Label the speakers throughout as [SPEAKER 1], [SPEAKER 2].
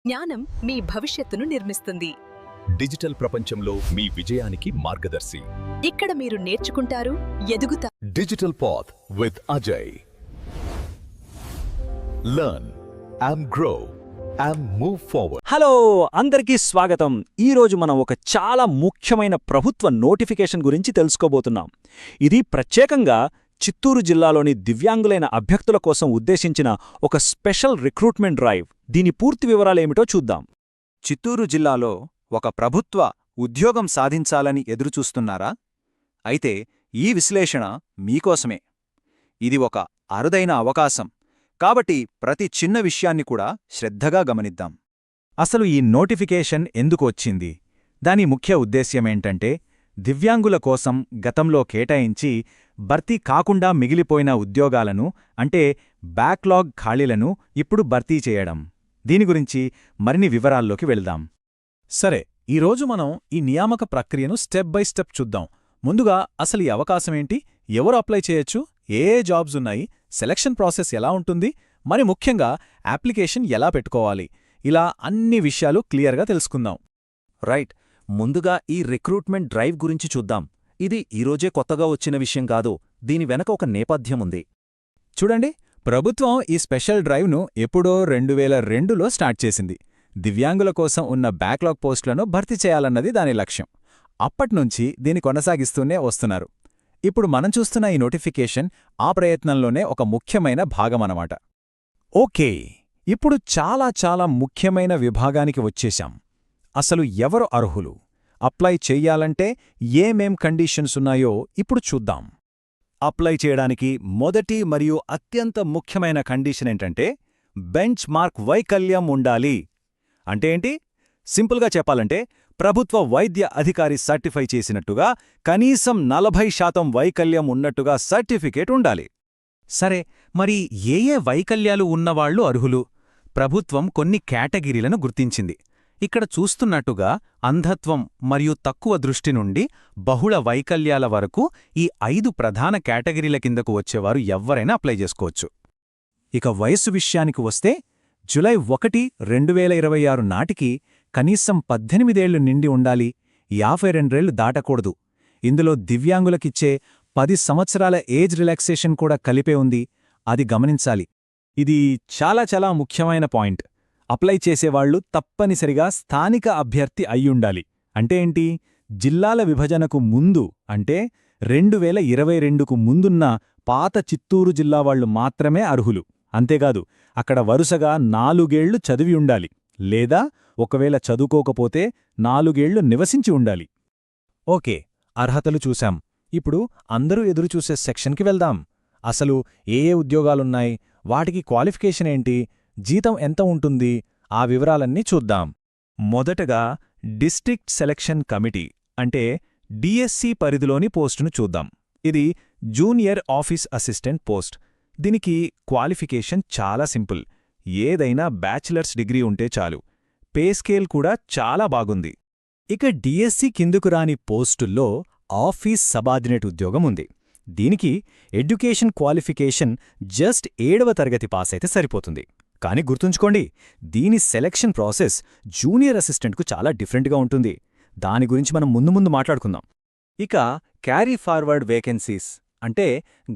[SPEAKER 1] జ్ఞానం మీ భవిష్యత్తును నిర్మిస్తుంది.
[SPEAKER 2] డిజిటల్ ప్రపంచంలో మీ విజయానికి మార్గదర్శి.
[SPEAKER 1] ఇక్కడ మీరు నేర్చుకుంటారు, ఎదుగుతారు.
[SPEAKER 2] Digital path with Ajay. Learn and grow and move forward.
[SPEAKER 3] Hello, అందరికీ స్వాగతం. ఈరోజు మనం ఒక చాలా ముఖ్యమైన ప్రభుత్వ నోటిఫికేషన్ గురించి తెలుసుకోబోతున్నాం. ఇది ప్రత్యేకంగా చిత్తూరు జిల్లాలోని దివ్యాంగులైన అభ్యర్థుల కోసం ఉద్దేశించిన ఒక స్పెషల్ రిక్రూట్మెంట్ డ్రైవ్. దీని పూర్తి వివరాలేమిటో చూద్దాం.
[SPEAKER 4] చిత్తూరు జిల్లాలో ఒక ప్రభుత్వ ఉద్యోగం సాధించాలని ఎదురుచూస్తున్నారా? అయితే ఈ విశ్లేషణ మీకోసమే. ఇది ఒక అరుదైన అవకాశం, కాబట్టి ప్రతి చిన్న విషయాన్ని కూడా శ్రద్ధగా గమనిద్దాం. అసలు ఈ నోటిఫికేషన్ ఎందుకు వచ్చింది? దాని ముఖ్య ఉద్దేశ్యమేంటంటే, దివ్యాంగుల కోసం గతంలో కేటాయించి భర్తీ కాకుండా మిగిలిపోయిన ఉద్యోగాలను, అంటే బ్యాక్లాగ్ ఖాళీలను ఇప్పుడు భర్తీ చేయడం. దీని గురించి మరిన్ని వివరాల్లోకి వెళ్దాం.
[SPEAKER 5] సరే, ఈరోజు మనం ఈ నియామక ప్రక్రియను స్టెప్ బై స్టెప్ చూద్దాం. ముందుగా అసలు ఈ అవకాశమేంటి, ఎవరు అప్లై చేయొచ్చు, ఏ జాబ్స్ ఉన్నాయి, సెలక్షన్ ప్రాసెస్ ఎలా ఉంటుంది, మరి ముఖ్యంగా అప్లికేషన్ ఎలా పెట్టుకోవాలి, ఇలా అన్ని విషయాలు క్లియర్గా తెలుసుకుందాం.
[SPEAKER 4] రైట్, ముందుగా ఈ రిక్రూట్మెంట్ డ్రైవ్ గురించి చూద్దాం. ఇది ఈరోజే కొత్తగా వచ్చిన విషయం కాదు, దీని వెనక ఒక నేపథ్యముంది.
[SPEAKER 5] చూడండి, ప్రభుత్వం ఈ స్పెషల్ డ్రైవ్ను ఎప్పుడో 2002లో స్టార్ట్ చేసింది. దివ్యాంగుల కోసం ఉన్న బ్యాక్లాగ్ పోస్టులను భర్తీ చేయాలన్నది దాని లక్ష్యం. అప్పట్నుంచి దీన్ని కొనసాగిస్తూనే వస్తున్నారు. ఇప్పుడు మనం చూస్తున్న ఈ నోటిఫికేషన్ ఆ ప్రయత్నంలోనే ఒక ముఖ్యమైన భాగమన్నమాట. ఓకే, ఇప్పుడు చాలా ముఖ్యమైన విభాగానికి వచ్చేశాం. అసలు ఎవరు అర్హులు, అప్లై చెయ్యాలంటే ఏమేం కండీషన్స్ ఉన్నాయో ఇప్పుడు చూద్దాం.
[SPEAKER 4] అప్లై చేయడానికి మొదటి మరియు అత్యంత ముఖ్యమైన కండిషన్ ఏంటంటే, బెంచ్ మార్క్ వైకల్యం ఉండాలి. అంటే ఏంటి? సింపుల్గా చెప్పాలంటే, ప్రభుత్వ వైద్య అధికారి సర్టిఫై చేసినట్టుగా కనీసం 40% వైకల్యం ఉన్నట్టుగా సర్టిఫికేట్ ఉండాలి.
[SPEAKER 5] సరే, మరి ఏ వైకల్యాలు ఉన్నవాళ్లు అర్హులు? ప్రభుత్వం కొన్ని కేటగిరీలను గుర్తించింది. ఇక్కడ చూస్తున్నట్టుగా అంధత్వం మరియు తక్కువ దృష్టి నుండి బహుళ వైకల్యాల వరకు ఈ 5 ప్రధాన కేటగిరీల కిందకు వచ్చేవారు ఎవ్వరైనా అప్లై చేసుకోవచ్చు. ఇక వయస్సు విషయానికి వస్తే, జులై 1, 2026 నాటికి కనీసం 18 ఏళ్లు నిండి ఉండాలి, 52 ఏళ్లు దాటకూడదు. ఇందులో దివ్యాంగులకిచ్చే 10 సంవత్సరాల ఏజ్ రిలాక్సేషన్ కూడా కలిపే ఉంది, అది గమనించాలి. ఇది చాలా ముఖ్యమైన పాయింట్. అప్లై చేసేవాళ్లు తప్పనిసరిగా స్థానిక అభ్యర్థి అయ్యుండాలి. అంటే ఏంటి? జిల్లాల విభజనకు ముందు, అంటే 2022కు ముందున్న పాత చిత్తూరు జిల్లా వాళ్లు మాత్రమే అర్హులు. అంతేకాదు, అక్కడ వరుసగా 4 ఏళ్లు చదివి ఉండాలి, లేదా ఒకవేళ చదువుకోకపోతే 4 ఏళ్లు నివసించి ఉండాలి. ఓకే, అర్హతలు చూశాం. ఇప్పుడు అందరూ ఎదురుచూసే సెక్షన్కి వెళ్దాం. అసలు ఏ ఉద్యోగాలున్నాయి, వాటికి క్వాలిఫికేషన్ ఏంటి, జీతం ఎంత ఉంటుంది, ఆ వివరాలన్నీ చూద్దాం. మొదటగా డిస్ట్రిక్ట్ సెలక్షన్ కమిటీ, అంటే డిఎస్సి పరిధిలోని పోస్టును చూద్దాం. ఇది జూనియర్ ఆఫీస్ అసిస్టెంట్ పోస్ట్. దీనికి క్వాలిఫికేషన్ చాలా సింపుల్, ఏదైనా బ్యాచిలర్స్ డిగ్రీ ఉంటే చాలు. పే స్కేల్ కూడా చాలా బాగుంది. ఇక డిఎస్సి కిందుకు రాని పోస్టుల్లో ఆఫీస్ సబార్డినేట్ ఉద్యోగం ఉంది. దీనికి ఎడ్యుకేషన్ క్వాలిఫికేషన్ జస్ట్ 7వ తరగతి పాసైతే సరిపోతుంది. కానీ గుర్తుంచుకోండి, దీని సెలక్షన్ ప్రాసెస్ జూనియర్ అసిస్టెంట్కు చాలా డిఫరెంట్గా ఉంటుంది. దాని గురించి మనం ముందు మాట్లాడుకుందాం. ఇక క్యారీ ఫార్వర్డ్ వేకెన్సీస్, అంటే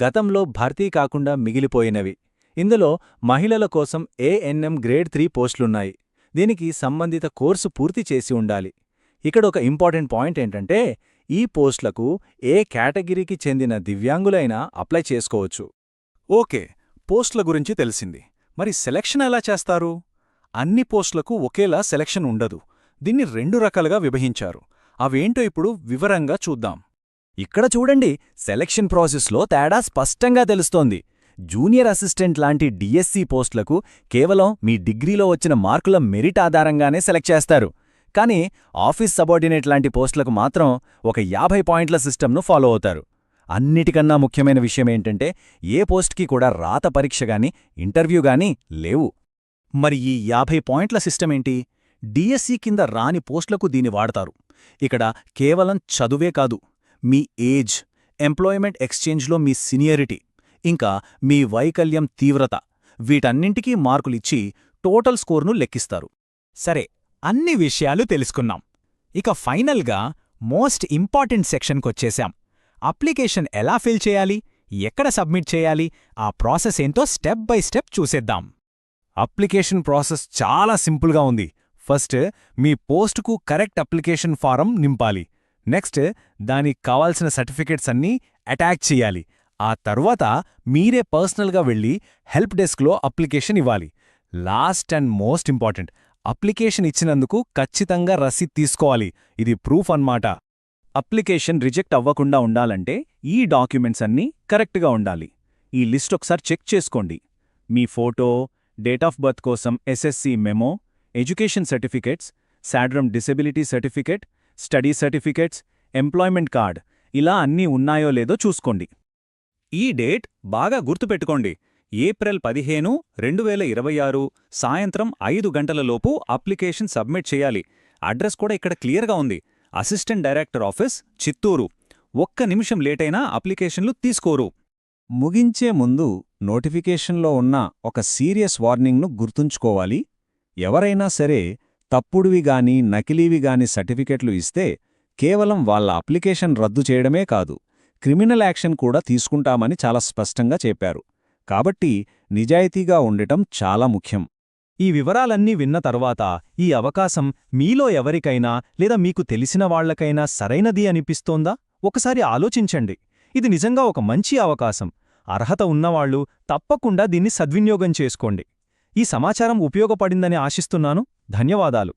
[SPEAKER 5] గతంలో భర్తీ కాకుండా మిగిలిపోయినవి. ఇందులో మహిళల కోసం ఏఎన్ఎం గ్రేడ్ 3 పోస్టులున్నాయి. దీనికి సంబంధిత కోర్సు పూర్తి చేసి ఉండాలి. ఇక్కడ ఒక ఇంపార్టెంట్ పాయింట్ ఏంటంటే, ఈ పోస్టులకు ఏ కేటగిరీకి చెందిన దివ్యాంగులైనా అప్లై చేసుకోవచ్చు. ఓకే, పోస్టుల గురించి తెలిసింది. మరి సెలక్షన్ ఎలా చేస్తారు? అన్ని పోస్టులకు ఒకేలా సెలక్షన్ ఉండదు. దీన్ని 2 రకాలుగా విభజించారు. అవేంటో ఇప్పుడు వివరంగా చూద్దాం. ఇక్కడ చూడండి, సెలక్షన్ ప్రాసెస్లో తేడా స్పష్టంగా తెలుస్తోంది. జూనియర్ అసిస్టెంట్ లాంటి డిఎస్సి పోస్టులకు కేవలం మీ డిగ్రీలో వచ్చిన మార్కుల మెరిట్ ఆధారంగానే సెలెక్ట్ చేస్తారు. కానీ ఆఫీస్ సబార్డినేట్ లాంటి పోస్టులకు మాత్రం ఒక 50 పాయింట్ల సిస్టమ్ను ఫాలో అవుతారు. అన్నిటికన్నా ముఖ్యమైన విషయమేంటంటే, ఏ పోస్ట్కి కూడా రాత పరీక్షగాని ఇంటర్వ్యూగాని లేవు. మరి ఈ 50 పాయింట్ల సిస్టమేంటి? డిఎస్సి కింద రాని పోస్టులకు దీన్ని వాడతారు. ఇక్కడ కేవలం చదువే కాదు, మీ ఏజ్, ఎంప్లాయ్మెంట్ ఎక్స్చేంజ్లో మీ సీనియరిటీ, ఇంకా మీ వైకల్యం తీవ్రత, వీటన్నింటికీ మార్కులిచ్చి టోటల్ స్కోర్ను లెక్కిస్తారు. సరే, అన్ని విషయాలు తెలుసుకున్నాం. ఇక ఫైనల్గా మోస్ట్ ఇంపార్టెంట్ సెక్షన్కొచ్చేశాం. అప్లికేషన్ ఎలా ఫిల్ చేయాలి, ఎక్కడ సబ్మిట్ చేయాలి, ఆ ప్రాసెస్ ఏంటో స్టెప్ బై స్టెప్ చూసేద్దాం.
[SPEAKER 3] అప్లికేషన్ ప్రాసెస్ చాలా సింపుల్గా ఉంది. ఫస్ట్ మీ పోస్టుకు కరెక్ట్ అప్లికేషన్ ఫారం నింపాలి. నెక్స్ట్ దానికి కావాల్సిన సర్టిఫికేట్స్ అన్నీ అటాచ్ చెయ్యాలి. ఆ తర్వాత మీరే పర్సనల్గా వెళ్ళి హెల్ప్ డెస్క్లో అప్లికేషన్ ఇవ్వాలి. Last and most important, application ఇచ్చినందుకు ఖచ్చితంగా రసీద్ తీసుకోవాలి. ఇది ప్రూఫ్ అన్నమాట. అప్లికేషన్ రిజెక్ట్ అవ్వకుండా ఉండాలంటే ఈ డాక్యుమెంట్స్ అన్నీ కరెక్ట్గా ఉండాలి. ఈ లిస్ట్ ఒకసారి చెక్ చేసుకోండి. మీ ఫోటో, డేట్ ఆఫ్ బర్త్ కోసం SSC memo, education certificates, SADAREM disability certificate, study certificates, employment card, ఇలా అన్నీ ఉన్నాయో లేదో చూసుకోండి.
[SPEAKER 4] ఈ డేట్ బాగా గుర్తుపెట్టుకోండి. ఏప్రిల్ 15, 2026 సాయంత్రం 5 గంటలలోపు అప్లికేషన్ సబ్మిట్ చేయాలి. అడ్రస్ కూడా ఇక్కడ క్లియర్గా ఉంది. Assistant director office, Chittoor. ఒక్క నిమిషం లేటైనా అప్లికేషన్లు తీసుకోరు.
[SPEAKER 3] ముగించే ముందు నోటిఫికేషన్లో ఉన్న ఒక సీరియస్ వార్నింగ్ను గుర్తుంచుకోవాలి. ఎవరైనా సరే తప్పుడువి గాని నకిలీవి గాని సర్టిఫికెట్లు ఇస్తే కేవలం వాళ్ళ అప్లికేషన్ రద్దు చేయడమే కాదు, క్రిమినల్ యాక్షన్ కూడా తీసుకుంటామని చాలా స్పష్టంగా చెప్పారు. కాబట్టి నిజాయితీగా ఉండటం చాలా ముఖ్యం. ఈ వివరాలన్నీ విన్న తర్వాత ఈ అవకాశం మీలో ఎవరికైనా లేదా మీకు తెలిసిన వాళ్లకైనా సరైనది అనిపిస్తోందా? ఒకసారి ఆలోచించండి. ఇది నిజంగా ఒక మంచి అవకాశం. అర్హత ఉన్నవాళ్లు తప్పకుండా దీన్ని సద్వినియోగం చేసుకోండి. ఈ సమాచారం ఉపయోగపడిందని ఆశిస్తున్నాను. ధన్యవాదాలు.